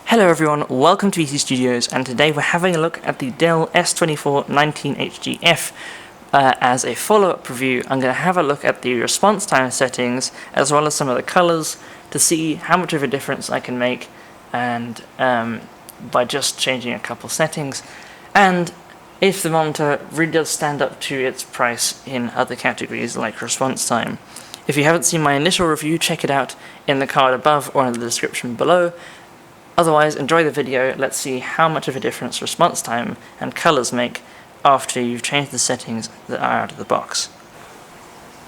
Hello everyone, welcome to EC Studios, and today we're having a look at the Dell S2419HGF. As a follow-up review, I'm going to have a look at the response time settings, as well as some of the colors, to see how much of a difference I can make, and by just changing a couple settings, and if the monitor really does stand up to its price in other categories like response time. If you haven't seen my initial review, check it out in the card above or in the description below. Otherwise, enjoy the video. Let's see how much of a difference response time and colors make after you've changed the settings that are out of the box.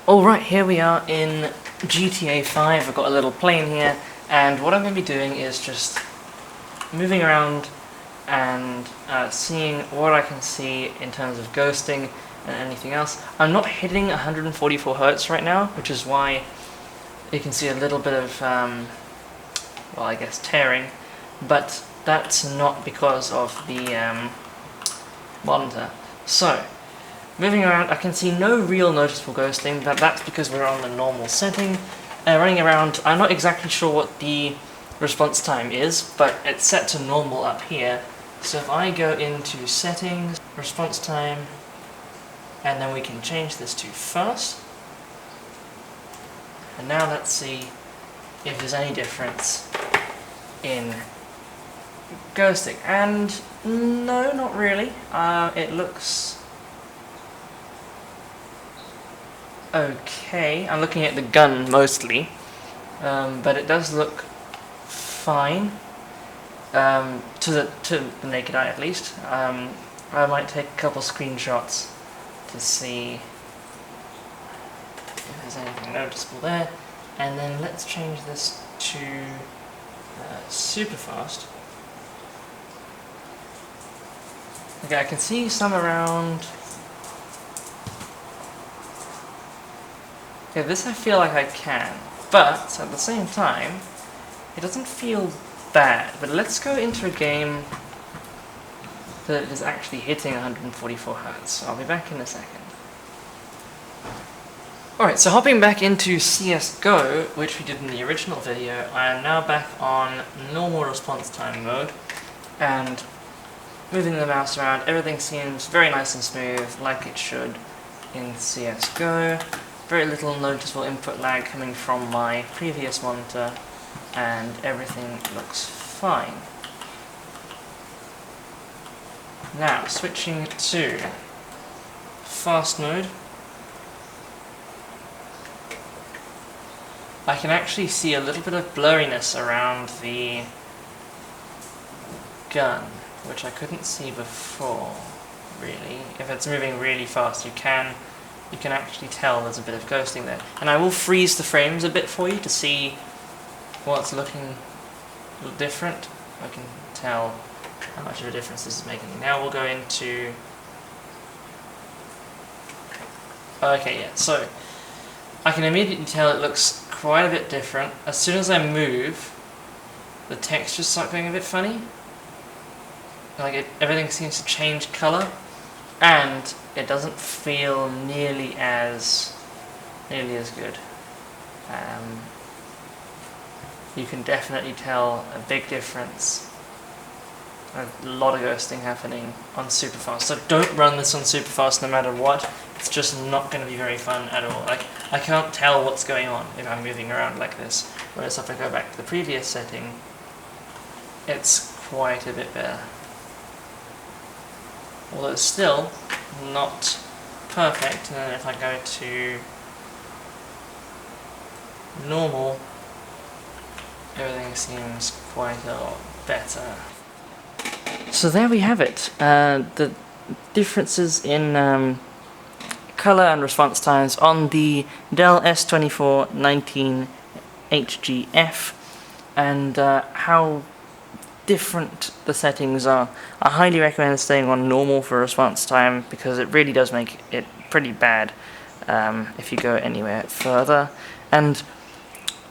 Alright, here we are in GTA 5. I've got a little plane here, and what I'm going to be doing is just moving around and seeing what I can see in terms of ghosting and anything else. I'm not hitting 144 Hz right now, which is why you can see a little bit of, well, I guess tearing. But that's not because of the monitor. So, moving around, I can see no real noticeable ghosting, but that's because we're on the normal setting. Running around, I'm not exactly sure what the response time is, but it's set to normal up here. So if I go into settings, response time, and then we can change this to fast. And now let's see if there's any difference in ghosting, and no, not really. It looks okay. I'm looking at the gun mostly, but it does look fine to the naked eye at least. I might take a couple screenshots to see if there's anything noticeable there, and then let's change this to super fast. Okay, I can see some around. Okay, this I feel like I can, but at the same time, it doesn't feel bad. But let's go into a game that is actually hitting 144 Hz. I'll be back in a second. Alright, so hopping back into CSGO, which we did in the original video, I am now back on normal response time mode, and moving the mouse around, everything seems very nice and smooth, like it should in CSGO. Very little noticeable input lag coming from my previous monitor, and everything looks fine. Now, switching to fast mode, I can actually see a little bit of blurriness around the gun, which I couldn't see before, really. If it's moving really fast, you can actually tell there's a bit of ghosting there. And I will freeze the frames a bit for you to see what's looking different. I can tell how much of a difference this is making. Now we'll go into... Okay, yeah, so I can immediately tell it looks quite a bit different. As soon as I move, the textures start going a bit funny. Like everything seems to change colour, and it doesn't feel nearly as good. You can definitely tell a big difference. A lot of ghosting happening on super fast. So don't run this on super fast no matter what. It's just not going to be very fun at all. Like, I can't tell what's going on if I'm moving around like this. Whereas if I go back to the previous setting, it's quite a bit better. Although it's still not perfect. And then if I go to normal, everything seems quite a lot better. So there we have it. The differences in color and response times on the Dell S2419HGF, and how different the settings are. I highly recommend staying on normal for response time, because it really does make it pretty bad if you go anywhere further. And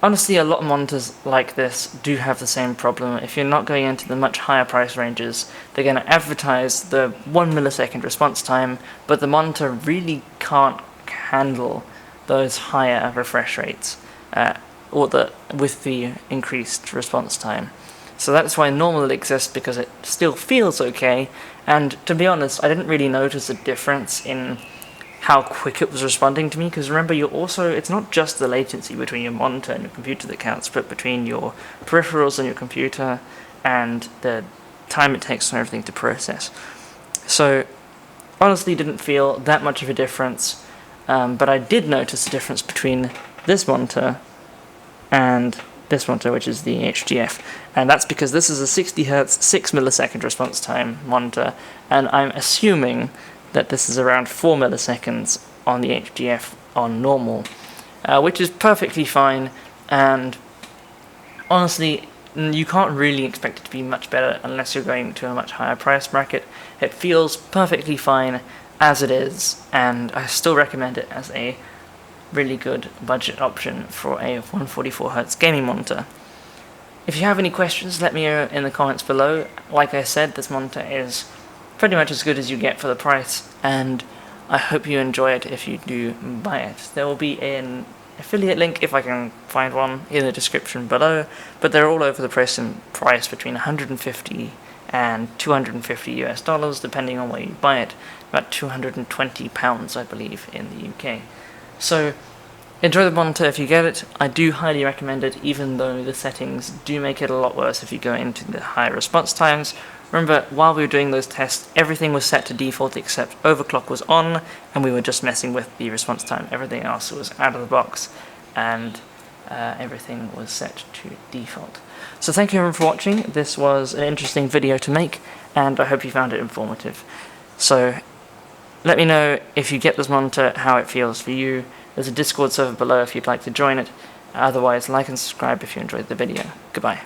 honestly, a lot of monitors like this do have the same problem. If you're not going into the much higher price ranges, they're going to advertise the 1 millisecond response time, but the monitor really can't handle those higher refresh rates with the increased response time. So that's why normal exists, because it still feels okay. And to be honest, I didn't really notice a difference in how quick it was responding to me, because remember, it's not just the latency between your monitor and your computer that counts, but between your peripherals and your computer and the time it takes for everything to process. So honestly, didn't feel that much of a difference, but I did notice a difference between this monitor and this monitor, which is the HGF, and that's because this is a 60 Hz 6 millisecond response time monitor, and I'm assuming that this is around 4 milliseconds on the HGF on normal, which is perfectly fine. And honestly, you can't really expect it to be much better unless you're going to a much higher price bracket. It feels perfectly fine as it is, and I still recommend it as a really good budget option for a 144Hz gaming monitor. If you have any questions, let me know in the comments below. Like I said, this monitor is pretty much as good as you get for the price, and I hope you enjoy it if you do buy it. There will be an affiliate link, if I can find one, in the description below, but they're all over the price between $150 and $250 US, depending on where you buy it. About £220, I believe, in the UK. So enjoy the monitor if you get it. I do highly recommend it, even though the settings do make it a lot worse if you go into the higher response times. Remember, while we were doing those tests, everything was set to default except overclock was on, and we were just messing with the response time. Everything else was out of the box, and everything was set to default. So thank you everyone for watching. This was an interesting video to make, and I hope you found it informative. So let me know if you get this monitor, how it feels for you. There's a Discord server below if you'd like to join it. Otherwise, like and subscribe if you enjoyed the video. Goodbye.